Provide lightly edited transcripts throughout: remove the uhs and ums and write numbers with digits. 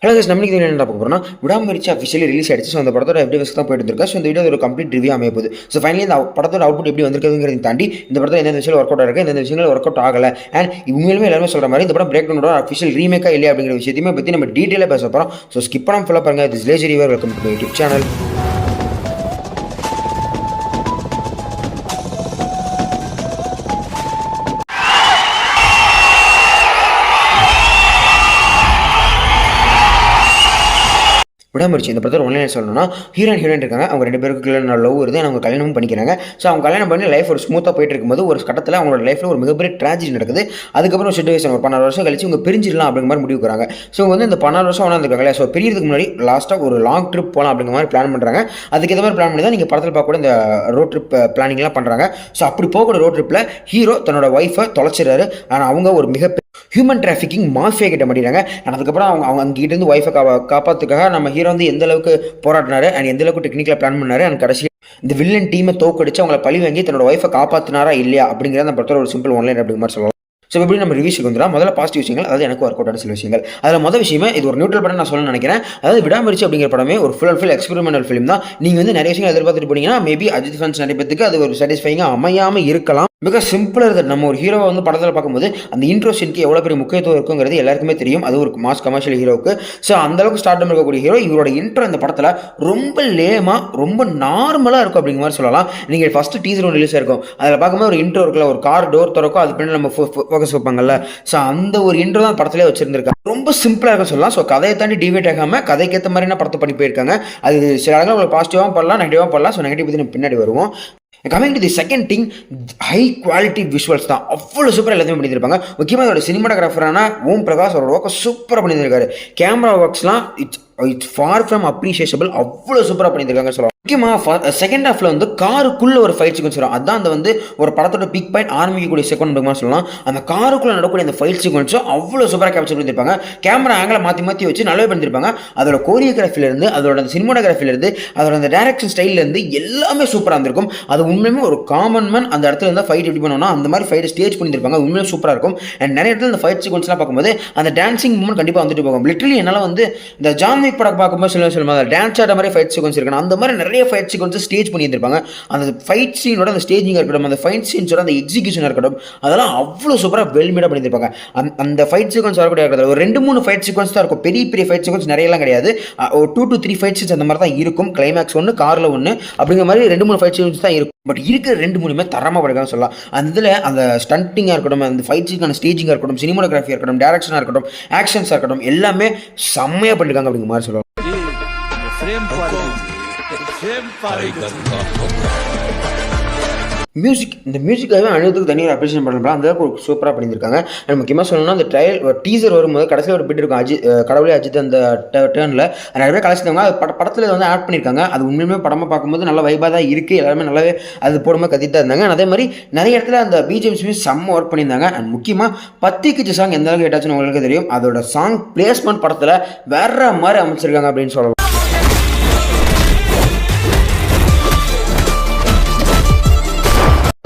Hello guys, நம்ம இன்னைக்கு என்ன பார்க்க போறோம்னா விடாமுயற்சி அஃபிஷியலி ரிலீஸ் ஆயிடுச்சு. ஸோ அந்த படத்தோட FDVS தான் போயிட்டு இருக்கு. ஸோ இந்த வீடியோ ஒரு கம்ப்ளீட் ரிவ்யூ அமைய போகுது. ஸோ ஃபைனலி இந்த படத்தோட அவுட்புட் எப்படி வந்திருக்குங்கிறத தாண்டி இந்த படத்தில் எந்தெந்த விஷயம் ஒர்க் அவுட் ஆயிருக்கு, எந்தெந்த விஷயங்கள் ஒர்க் அவுட் ஆகலை, அண்ட் உண்மையிலுமே எல்லாருமே சொல்ற மாதிரி இந்த படம் பிரேக் டவுனோட அஃபிஷியல் ரீமேக்கா இல்லையா அப்படிங்கிற விஷயத்தையுமே பற்றி நம்ம டீட்டெயிலாக பேச போகிறோம். ஸோ ஸ்கிப் பண்ணாமல் ஃபுல்லாக பாருங்க. This lazy review, welcome to my YouTube channel. விடாமுயற்சி இந்த படத்தில் ஒன்லைன் சொல்லணும்னா ஹீரோயின் இருக்காங்க. அவங்க ரெண்டு பேருக்கு லவ் வருது, அவங்க கல்யாணமும் பண்ணிக்கிறாங்க. ஸோ அவங்க கல்யாணம் பண்ணி லைஃப் ஒரு ஸ்மூத்தாக போயிட்டு இருக்கும்போது ஒரு கட்டத்தில் அவங்களோட லைஃப்பில் ஒரு மிகப்பெரிய ட்ராஜடி நடக்குது. அதுக்கப்புறம் சிச்சுவேஷன் ஒரு 12 வருஷம் கழிச்சு இவங்க பிரிஞ்சிடலாம் அப்படிங்கிற மாதிரி முடிவுக்குறாங்க. ஸோ வந்து இந்த 12 வருஷம் ஒன்றா இருக்காங்க. ஸோ பிரியறதுக்கு முன்னாடி லாஸ்ட்டாக ஒரு லாங் ட்ரிப் போகலாம் அப்படிங்கிற மாதிரி பிளான் பண்ணுறாங்க. அதுக்கேற்ற மாதிரி பிளான் பண்ணி தான் நீங்கள் படத்தில் பார்க்க கூட இந்த ரோட் ட்ரிப் பிளானிங்லாம் பண்ணுறாங்க. ஸோ அப்படி போகக்கூடிய ரோட் ட்ரிப்பில் ஹீரோ தன்னோட ஒய்ஃபை தொலைச்சிடறாரு. ஆனால் அவங்க ஒரு மிகப்பெரிய ஹியூமன் டிராஃபிக்கிங் மாஃபியா கிட்ட மாட்டிடுறாங்க. அதுக்கப்புறம் அவங்க அங்கிட்ட இருந்து ஒய்ஃபை காப்பாற்றுக்காக நம்ம ஹீரோ வந்து எந்த அளவுக்கு போராடினாரு அண்ட் எந்த அளவுக்கு டெக்னிக்கலாக பிளான் பண்ணாரு அண்ட் கடைசி இந்த வில்லன் டீமை தோக்கடிச்சு அவங்களை பழி வாங்கி தன்னோட ஒய்ஃபை காப்பாற்றினாரா இல்லையா அப்படிங்கிற அந்த படத்தோட ஒரு சிம்பிள் ஒன்லைன் அப்படிங்கிற மாதிரி சொல்லலாம். ஸோ எப்படி நம்ம ரிவ்யூஸுக்கு வந்துடலாம். முதல்ல பாசிட்டிவ் விஷயங்கள், அதாவது எனக்கு ஒர்க் அவுட் ஆன சில விஷயங்கள். அதில் முதல் விஷயமே இது ஒரு நியூட்ரல் படம் நான் சொல்லணும்னு நினைக்கிறேன். அதாவது விடாமுயற்சி அப்படிங்கிற படமே ஒரு full and full experimental film தான். நீங்கள் வந்து நிறைய விஷயங்கள் எதிர்பார்த்துட்டு போனீங்கன்னா மேபி அஜித் ஃபேன்ஸ் நிறைய பேருக்கு அது ஒரு சாட்டிஸ்ஃபைங்காக அமையாமல் இருக்கலாம். பிகாஸ் சிம்பிளாக இருக்குது. நம்ம ஒரு ஹீரோவை வந்து படத்தில் பார்க்கும்போது அந்த இன்ட்ரோ சீனுக்கு எவ்வளோ பெரிய முக்கியத்துவம் இருக்குங்கிறது எல்லாருக்குமே தெரியும். அது ஒரு மாஸ் கமர்ஷியல் ஹீரோவுக்கு. ஸோ அந்தளவுக்கு ஸ்டார்ட் இருக்கக்கூடிய ஹீரோ இவரோட இன்ட்ரோ இந்த படத்தில் ரொம்ப லேமாக ரொம்ப நார்மலாக இருக்கும் அப்படிங்கிற மாதிரி சொல்லலாம். நீங்கள் ஃபஸ்ட்டு டீசர் ஒன்று ரிலீஸ் ஆயிருக்கும். அதில் பார்க்கும்போது ஒரு இன்ட்ரோ இருக்குல்ல, ஒரு கார் டோர் திறக்கும், அது பின்னாடி நம்ம ஃபோக்கஸ் வைப்பாங்கல்ல. ஸோ அந்த ஒரு இன்ட்ரோ தான் படத்திலே வச்சிருந்திருக்காங்க. ரொம்ப சிம்பிளாக இருக்க சொல்லலாம். ஸோ கதையை தாண்டி டிவேட் ஆகாமல் கதைக்கேற்ற மாதிரி படத்தை பண்ணி போயிருக்காங்க. அது சில இடங்கள் உங்களுக்கு பாசிட்டிவாகவும் பண்ணலாம், நெகட்டிவாகவும் பண்ணலாம். ஸோ நெகட்டிவ் பற்றி நம்ம பின்னாடி வருவோம். Coming to the second thing, high quality visuals தான். அவ்வளோ சூப்பராக எல்லாத்தையும் பண்ணியிருப்பாங்க. முக்கியமாக அதோட சினிமாட்டோகிராஃபரான ஓம் பிரகாஷ் அவரோட ஒர்க்கை சூப்பராக பண்ணியிருக்காரு. கேமரா ஒர்க்ஸ்லாம் இட்ஸ் ஃபார் ஃப்ரம் அப்ரிஷியேஷபிள். அவ்வளோ சூப்பராக பண்ணியிருக்காங்க சொல்லலாம். முக்கியமாக செகண்ட் ஹாஃபில் வந்து காருக்குள்ளே ஒரு ஃபைட் சீக்வன்ஸ் வரும். அதுதான் அந்த வந்து ஒரு படத்தோட பிக் பாயிண்ட் ஆரம்பிக்கக்கூடிய செகண்ட் மாதிரி சொல்லலாம். அந்த காருக்குள்ளே நடக்கக்கூடிய அந்த ஃபைட் சீக்வன்ஸும் அவ்வளோ சூப்பராக கேப்சர் பண்ணியிருப்பாங்க. கேமரா ஆங்கிளை மாற்றி வச்சு நல்லாவே பண்ணியிருப்பாங்க. அதோட கோரியோகிராஃபிலேருந்து, அதோட அந்த சினிமாட்டோகிராஃபிலேருந்து, அதோட அந்த டேரக்ஷன் ஸ்டைல்லேருந்து எல்லாமே சூப்பராக இருந்திருக்கும். அது உண்மையுமே ஒரு காமன் மேன் அந்த இடத்துல இருந்தால் ஃபைட் எப்படி பண்ணோம்னா அந்த மாதிரி ஃபைட் ஸ்டேஜ் பண்ணியிருப்பாங்க. உண்மையுமே சூப்பராக இருக்கும். அண்ட் நிறைய இடத்துல இந்த ஃபைட் சீக்வன்ஸ்லாம் பார்க்கும்போது அந்த டான்சிங் மூமெண்ட் கண்டிப்பாக வந்துட்டு போகும். லிட்டரலி என்னால் வந்து இந்த ஜான் விக் படம் பார்க்கும்போது சொல்லுவாங்க டான்ஸ் ஆட மாதிரி ஃபைட் சீக்வன்ஸ் இருக்கணும். அந்த மாதிரி நிறைய ஃபைட் சீக்வன்ஸ் ஸ்டேஜ் பண்ணியிருப்பாங்க. அந்த ஃபைட் சீனோட அந்த ஸ்டேஜிங் இருக்கட்டும், அந்த ஃபைட் சீன்ஸோட அந்த எக்ஸிகியூஷன் இருக்கட்டும், அதெல்லாம் அவ்வளோ சூப்பராக வெல்மேடாக பண்ணியிருப்பாங்க. அந்த ஃபைட் சீக்வன்ஸ் வரக்கூடிய ஒரு 2-3 ஃபைட் சீக்வன்ஸ் தான் இருக்கும். பெரிய ஃபைட் சீக்வன்ஸ் நிறையலாம் கிடையாது. ஒரு 2 to 3 ஃபைட் சீன்ஸ் அந்த மாதிரி தான் இருக்கும். கிளைமேக்ஸ் ஒன்று, காரில் ஒன்று அப்படிங்கிற மாதிரி 2-3 ஃபைட் சீக்வன்ஸ் தான் இருக்கும். பட் இருக்கிற 2-3 தரமாக படிக்காமல் சொல்லலாம். அந்த இதில் அந்த ஸ்டண்டிங்காக இருக்கட்டும், அந்த ஃபைட் சீக்கான ஸ்டேஜிங்காக இருக்கட்டும், சினிமாட்டோகிராஃபியாக இருக்கட்டும், டேரக்ஷனாக இருக்கட்டும், ஆக்ஷன்ஸாக இருக்கட்டும், எல்லாமே செம்மையாக பண்ணியிருக்காங்க அப்படிங்கிற மாதிரி சொல்லலாம். மியூசிக், இந்த மியூசிக்காகவே அனைத்துக்கு தனியாக அப்ரிஷியேட் பண்ணலாம். அந்த அளவுக்கு சூப்பராக பண்ணியிருக்காங்க. அண்ட் முக்கியமாக சொல்லணும்னா அந்த டீசர் வரும்போது கடைசியில் ஒரு பிட் இருக்கும், கடவுளே அஜித் அந்த டேர்னில் நிறைய பேர் கலைச்சிருந்தாங்க. அது படத்தில் வந்து ஆட் பண்ணியிருக்காங்க. அது உண்மையுமே படமாக பார்க்கும்போது நல்ல வைபாக தான் இருக்குது. எல்லாருமே நல்லாவே அது போடும்போது கத்திட்டு தான் இருந்தாங்க. அதே மாதிரி நிறைய இடத்துல அந்த பிஜிஎம்ஸுமே செம்ம ஒர்க் பண்ணியிருந்தாங்க. அண்ட் முக்கியமாக பத்தி கிச்சு சாங் எந்த அளவுக்கு கேட்டாச்சுன்னு உங்களுக்கு தெரியும். அதோட சாங் பிளேஸ்மெண்ட் படத்தில் வேற மாதிரி அமைச்சிருக்காங்க அப்படின்னு சொல்லலாம்.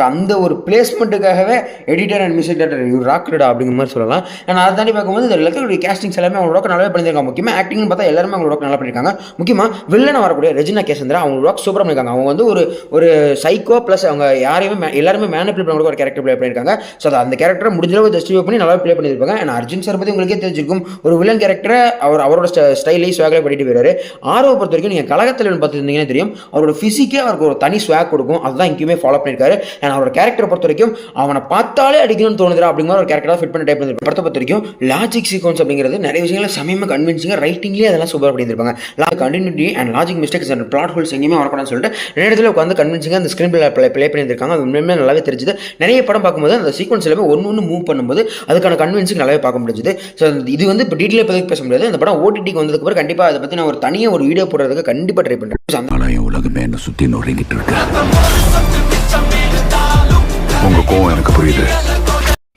அந்த ஒரு பிளேஸ்மெண்ட்டுக்காகவே எடிட்டர் அண்ட் மியூசிக் டைரக்டர் இவர் ராக்கடா அப்படிங்கிற மாதிரி சொல்லலாம். அண்ட் அதை தாண்டி பார்க்கும்போது இந்த எல்லாத்துடைய கேஸ்டிங்ஸ் எல்லாமே அவங்களோட நல்லாவே பண்ணியிருக்காங்க. முக்கியமாக ஆக்டிங்னு பார்த்தா எல்லாருமே அவங்களோட நல்லா பண்ணியிருக்காங்க. முக்கியமாக வில்லனை வரக்கூடிய ரெஜினா கேசந்திரா அவங்களோட சூப்பராக பண்ணியிருக்காங்க. அவங்க வந்து ஒரு சைக்கோ ப்ளஸ் அவங்க யாரையுமே எல்லாருமே மேனிபுலேட் பண்ண ஒரு கேரக்டர் ப்ளே பண்ணியிருக்காங்க. ஸோ அந்த கேரக்டரை முடிஞ்சளவு ஜஸ்டிஃபை பண்ணி நல்லா ப்ளே பண்ணியிருப்பாங்க. அண்ட் அர்ஜுன் சார் பற்றி உங்களுக்கே தெரிஞ்சிருக்கும். ஒரு வில்லன் கேரக்டரை அவரோட ஸ்டைலை ஸ்வாக்ல பண்ணிட்டு போயிறாரு. ஆர்வ பொறுத்த வரைக்கும் நீங்கள் கழகத்தில் பார்த்துருந்தீங்கன்னா தெரியும், அவரோட ஃபிசிக்கே அவருக்கு ஒரு தனி ஸ்வாக் கொடுக்கும். அதுதான் இங்கேயுமே ஃபாலோ பண்ணியிருக்காரு. அவரோட கேரக்டரை பொறுத்த வரைக்கும் அவனை பார்த்தாலே அடிக்கணும்னு தோணுதா அப்படிங்கிற ஒரு கேரக்டராக ஃபிட் பண்ண டைப் பண்ணி படத்தை பொறுத்த வரைக்கும் லாஜிக் சீக்வன்ஸ் அப்படிங்கிறது நிறைய விஷயங்களை சமயமாக கன்வின்சிங்காக ரைட்டிங்லேயே அதெல்லாம் சூப்பராக பண்ணியிருப்பாங்க. Continuity and logic mistakes and plot holes எங்கேயுமே வரக்கூடாதுன்னு சொல்லிட்டு நிறைய இடத்துல உட்காந்து கன்வின்சிங்காக அந்த ஸ்க்ரீன் ப்ளே பண்ணியிருக்காங்க. அது உண்மையுமே நல்லாவே தெரிஞ்சுது. நிறைய படம் பார்க்கும்போது அந்த சீக்வன்ஸ் எல்லாமே ஒன்று மூவ் பண்ணும்போது அதுக்கான கன்வின்சிங் நல்லாவே பார்க்க முடிஞ்சுது. ஸோ இது வந்து இப்போ டீட்டெயிலாக பற்றி பேச முடியாது. இந்த படம் ஓடிடிக்கு வந்ததுக்கு அப்புறம் கண்டிப்பாக அதை பற்றி நான் ஒரு தனியாக ஒரு வீடியோ போடுறதுக்கு கண்டிப்பாக ட்ரை பண்ணுறேன். உலகமே என்ன சுற்றி நுழைங்கிட்டு இருக்கு. உங்க கோவம் எனக்கு புரியுது.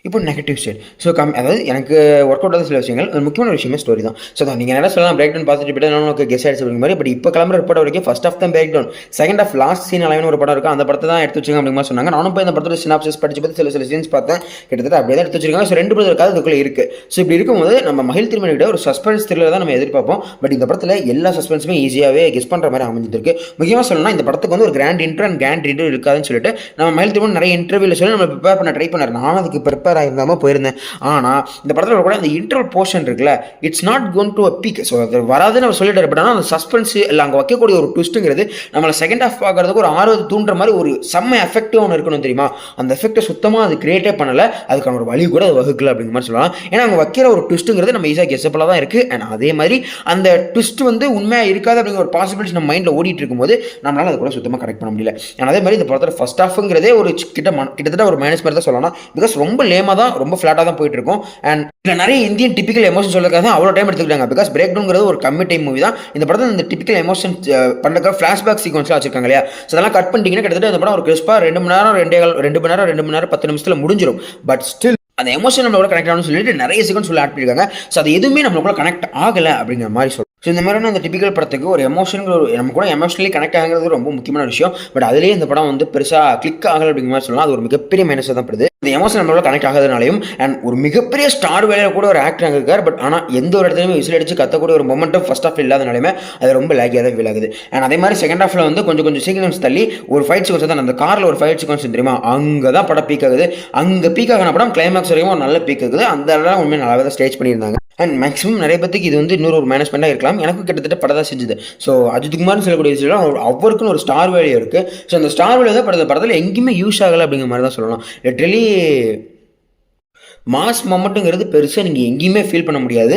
இப்போ நெகட்டிவ் சைட். ஸோ அதாவது எனக்கு ஒர்க் அவுட் ஆகுது சில விஷயங்கள். அது முக்கியமான விஷயமே ஸ்டோரி தான். ஸோ தான் நீங்கள் என்ன சொல்லலாம் பிரேக் டவுன் பார்த்துட்டு போய்ட்டு நமக்கு கெஸ் ஆயிடுச்சு அப்படிங்கிற மாதிரி. பட் இப்போ கிளம்புற ரிப்போர்ட் வரைக்கும் ஃபர்ஸ்ட் ஆஃப் தான் break down, second half last scene அலைவன் ஒரு படம் இருக்குது, அந்த படத்தை தான் எடுத்து வச்சுங்க அப்படிங்கிற மாதிரி சொன்னாங்க. நானும் போய் இந்த படத்தோட சினாப்சிஸ் படிச்சு பார்த்து சில சீன்ஸ் பார்த்தேன். கிட்டத்தட்ட அப்படியே தான் எடுத்து வச்சிருக்காங்க. ஸோ 2 பேர் கதை அதுக்குள்ளே இருக்குது. ஸோ இப்படி இருக்கும்போது நம்ம மகிழ் திருமணி கிட்ட ஒரு சஸ்பென்ஸ் த்ரில்லர் தான் நம்ம எதிர்பார்ப்போம். பட் இந்த படத்தில் எல்லா சஸ்பென்ஸுமே ஈஸியாகவே கெஸ் பண்ணுற மாதிரி அமைஞ்சிருக்கு. முக்கியமாக சொல்லணும்னா இந்த படத்துக்கு வந்து ஒரு grand intro and grand intro இருக்காதுன்னு சொல்லிட்டு நம்ம மகிழ் திருமணி நிறைய இன்டர்வியூவில் சொல்லி நம்ம ப்ரிப்பேர் பண்ண ட்ரை பண்ணார். நானும் அதுக்கு ப்ரிப்பேர் ஆகிருந்தாமல் போயிருந்தேன். ஆனால் இந்த படத்தில் கூட அந்த இன்டர்வல் போர்ஷன் இருக்குல்ல, it's not cone to a peak. So அது வராதுன்னு நம்ம சொல்லிட்டு பட் ஆனால் அந்த சஸ்பென்ஸ் இல்லை அங்கே வைக்கக்கூடிய ஒரு ட்விஸ்ட்டுங்கிறது நம்மளை செகண்ட் ஹாஃப் பார்க்கறதுக்கு ஒரு ஆர்வத்தை தூண்டுற மாதிரி ஒரு செம்ம எஃபெக்டிவ் ஒன்று இருக்கணும் தெரியுமா. அந்த எஃபெக்டை சுத்தமாக அது கிரியேட்டே பண்ணலை, அதுக்கான ஒரு வழி கூட அது வகுக்கல அப்படிங்கிற மாதிரி சொல்லலாம். ஏன்னா அங்கே வைக்கிற ஒரு ட்விஸ்ட்டுங்கிறது நம்ம ஈஸியாக கெஸ்ஸபிளாக தான் இருக்குது. அண்ட் அதே மாதிரி அந்த ட்விஸ்ட் வந்து உண்மையாக இருக்காது அப்படிங்கிற ஒரு பாசிபிலிட்டி நம்ம மைண்டில் ஓடிட்டு இருக்கும்போது நம்மளால் அது கூட சுத்தமாக கரெக்ட் பண்ண முடியல. அண்ட் அதே மாதிரி இந்த படத்தில் ஃபர்ஸ்ட் ஹாஃப்ங்கிறதே ஒரு கிட்டத்தட்ட ஒரு மைனஸ் மாதிரி தான் சொல்லலாம். பிகாஸ் ரொம்ப லேமாக தான், ரொம்ப ஃப்ளாட்டாக தான் போயிட்டு இருக்கும். அண்ட் இதில் நிறைய இந்தியன் டிபிக்கல் எமோஷன் சொல்லுறதுக்காக தான் அவ்வளோ டைம் எடுத்துக்கிட்டாங்க. பிகாஸ் பிரேக் டவுன்ங்கிறது ஒரு கம்மி டைம் மூவி தான். இந்த படத்தில் இந்த டிபிக்கல் எமோஷன் பண்ணுறதுக்காக ஃப்ளாஷ்பேக் சீக்வன்ஸ்லாம் வச்சிருக்காங்க இல்லையா. ஸோ அதெல்லாம் கட் பண்ணிட்டீங்கன்னா கிட்டத்தட்ட இந்த படம் ஒரு கிறிஸ்பாக 2 மணி நேரம் 2 மணி நேரம் 10 நிமிஷத்தில் முடிஞ்சிடும். பட் ஸ்டில் அந்த எமோஷன் நம்மளோட கனெக்ட் ஆகணும்னு சொல்லிட்டு நிறைய செகண்ட்ஸ் ஆட் பண்ணியிருக்காங்க. ஸோ அது எதுவுமே நம்மளுக்குள்ள கனெக்ட் ஆகலை அப்படிங்கிற மாதிரி சொல்லுவோம். ஸோ இந்த மாதிரியான அந்த டிபிக்கல் படத்துக்கு ஒரு எமோஷனுங்கிற ஒரு நம்ம கூட எமோஷனலி கனெக்ட் ஆகுறது ரொம்ப முக்கியமான விஷயம். பட் அதுலேயே இந்த படம் வந்து பெருசாக கிளிக் ஆகலை அப்படிங்கிற மாதிரி சொல்லலாம். அது ஒரு மிகப்பெரிய மைனஸாக தான் படுது. இந்த எமோஷன் நம்மளோட கனெக்ட் ஆகாதனாலையும் அண்ட் ஒரு மிகப்பெரிய ஸ்டார் வேலையில் கூட ஒரு ஆக்டர் அங்கே இருக்கார். பட் ஆனால் எந்த ஒரு இடத்துலையுமே விசில் அடிச்சு கத்தக்கூடிய ஒரு மொமெண்ட்டும் ஃபர்ஸ்ட் ஹாஃப் இல்லாதனாலுமே அது ரொம்ப லேக்கியாக தான் ஃபீல் ஆகுது. அண்ட் அதே மாதிரி செகண்ட் ஹாஃபில் வந்து கொஞ்சம் சீக்வன்ஸ் தள்ளி ஒரு ஃபைட் சீக்வன்ஸ் தான், அந்த காரில் ஒரு ஃபைட் சீக்வன்ஸ் தெரியுமா, அங்கே தான் படம் பீக் ஆகுது. அங்கே பீக் ஆகின படம் கிளைமேக்ஸ் வரைக்கும் ஒரு நல்ல பீக் ஆகுது. அந்த இடத்துல உண்மையாக நல்லாவே தான் ஸ்டேஜ் பண்ணியிருந்தாங்க. அண்ட் மேக்ஸிமம் நிறைய பேருக்கு இது வந்து இன்னொரு ஒரு மேனேஜ்மெண்ட்டாக இருக்கலாம். எனக்கு கிட்டத்தட்ட படம் தான் செஞ்சுது. ஸோ அஜித் குமார்னு சொல்லக்கூடிய விஷயம் அவருக்குன்னு ஒரு ஸ்டார் வேல்யூ இருக்குது. ஸோ அந்த ஸ்டார் வேல்யூ தான் படத்தில் எங்கேயுமே யூஸ் ஆகலை அப்படிங்கிற மாதிரி தான் சொல்லலாம். லிட்ரலி மாஸ் மொமெண்ட்டுங்கிறது பெருசாக நீங்கள் எங்கேயுமே ஃபீல் பண்ண முடியாது.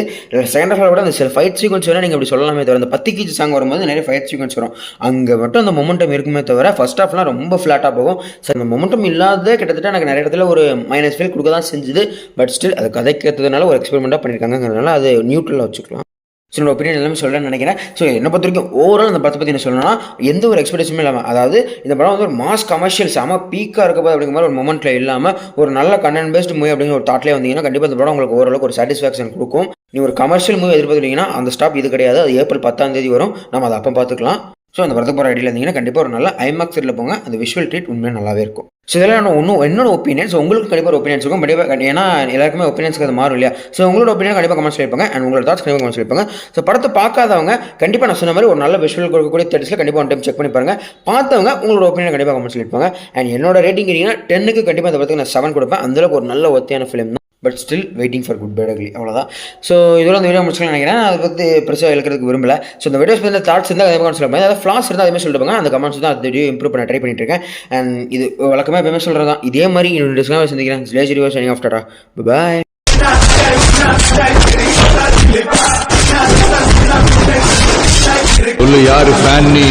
செகண்ட் ஹாஃபில் கூட அந்த சில ஃபைட் சீக்வன்ஸ் வேணால் நீங்கள் அப்படி சொல்லலாமே தவிர, அந்த 10 கீச்சு சாங் வரும்போது நிறைய ஃபைட் சீக்வன்ஸ் வரும், அங்கே மட்டும் அந்த மொமெண்டம் இருக்குமே தவிர ஃபர்ஸ்ட் ஹாஃப்லாம் ரொம்ப ஃப்ளாட்டாக போகும். ஸோ அந்த மொமெண்டம் இல்லாத கிட்டத்தட்ட எனக்கு நிறைய இடத்துல ஒரு மைனஸ் ஃபீல் கொடுக்க தான் செஞ்சுது. பட் ஸ்டில் அது கதைக்கிறதுனால ஒரு எக்ஸ்பெரிமெண்ட்டாக பண்ணியிருக்காங்கிறதுனால அது நியூட்ரலாக வச்சுக்கலாம். ஸோ என்னோட ஒப்பீனியன் எல்லாமே சொல்லணும்னு நினைக்கிறேன். ஸோ என்னை பொறுத்த வரைக்கும் ஓவரால் அந்த படத்தை பற்றி என்ன சொல்லணும்னா, எந்த ஒரு எக்ஸ்பெக்டேஷனுமே இல்லாமல், அதாவது இந்த படம் வந்து ஒரு மாஸ் கமர்ஷியல் செம பீக்காக இருக்க போது அப்படிங்கிற மாதிரி ஒரு மொமெண்ட்டில் இல்லாமல் ஒரு நல்ல கண்டென்ட் பேஸ்ட் மூவி அப்படிங்கிற ஒரு தாட்லேயே வந்தீங்கன்னா கண்டிப்பாக இந்த படம் உங்களுக்கு ஓரளவுக்கு ஒரு சாட்டிஸ்ஃபேக்ஷன் கொடுக்கும். நீ ஒரு கமர்ஷியல் மூவி எதிர்பார்த்துட்டீங்கன்னா அந்த ஸ்டாப் இது கிடையாது. அது ஏப்ரல் 10ஆம் தேதி வரும், நம்ம அதை அப்போ பார்த்துக்கலாம். ஸோ அந்த படத்துக்கு போகிற ஐடியில் இருந்தீங்கன்னா கண்டிப்பாக ஒரு நல்ல ஐமாக்ஸ் இதில் போங்க. அந்த விஷுவல் ட்ரீட் உண்மையாக நல்லாவே இருக்கும். ஸோ இதெல்லாம் என்னோட ஒப்பீனியன்ஸ், உங்களுக்கு கண்டிப்பாக ஒரு ஒப்பீனியன்ஸ் இருக்கும். கண்டிப்பாக ஏன்னா எல்லாருக்குமே ஒப்பீனியன்ஸ்க்கு அது மாறும் இல்லையா. ஸோ உங்களோட ஒப்பீனியன் கண்டிப்பாக கமெண்ட்ஸ் சொல்லிப்பாங்க. அண்ட் உங்களோட தாட்ஸ் கண்டிப்பாக கமெண்ட்ஸ் சொல்லிப்பாங்க. ஸோ படத்தை பார்க்காதவங்க கண்டிப்பாக நான் சொன்ன மாதிரி ஒரு நல்ல விஷுவல் கொடுக்கக்கூடிய தேட்டர்ஸில் கண்டிப்பாக ஒன் டைம் செக் பண்ணி பாருங்க. பார்த்தவங்க உங்களோட ஒப்பீனியன் கண்டிப்பாக கமெண்ட்ஸ் சொல்லிப்பாங்க. அண்ட் என்னோட ரேட்டிங் கேட்டிங்கன்னா 10க்கு கண்டிப்பாக இந்த படத்துக்கு நான் 7 கொடுப்பேன். அந்தளவுக்கு ஒரு நல்ல ஒத்தியான ஃபிலிம் தான். But still waiting for Good Bad Ugly, அவ்வளோதான். ஸோ இதோட அந்த வீடியோ முடிச்சுக்கலாம் நினைக்கிறேன். அதை பற்றி பெருசாக எழுக்கிறதுக்கு விரும்பல. ஸோ இந்த வீடியோஸ் பற்றி தாட்ஸ் இருந்தால் அதே மாதிரி சொல்லுவாங்க, அதாவது ஃப்ளாஸ் இருந்தால் அதே மாதிரி சொல்லிட்டு அந்த கமெண்ட்ஸ் தான் அந்த வீடியோ இம்ப்ரூவ் பண்ண ட்ரை பண்ணிட்டு இருக்கேன். அண்ட் இது வழக்கமாக எப்பவுமே சொல்கிறது தான். இதே மாதிரி இன்னொரு டிஸ்கவுண்ட் சந்திக்கிறேன். லேஜ் ரிவர்ஸ் சைனிங் ஆஃப் டாடா, பாய். யாரு ஃபேன் நீ?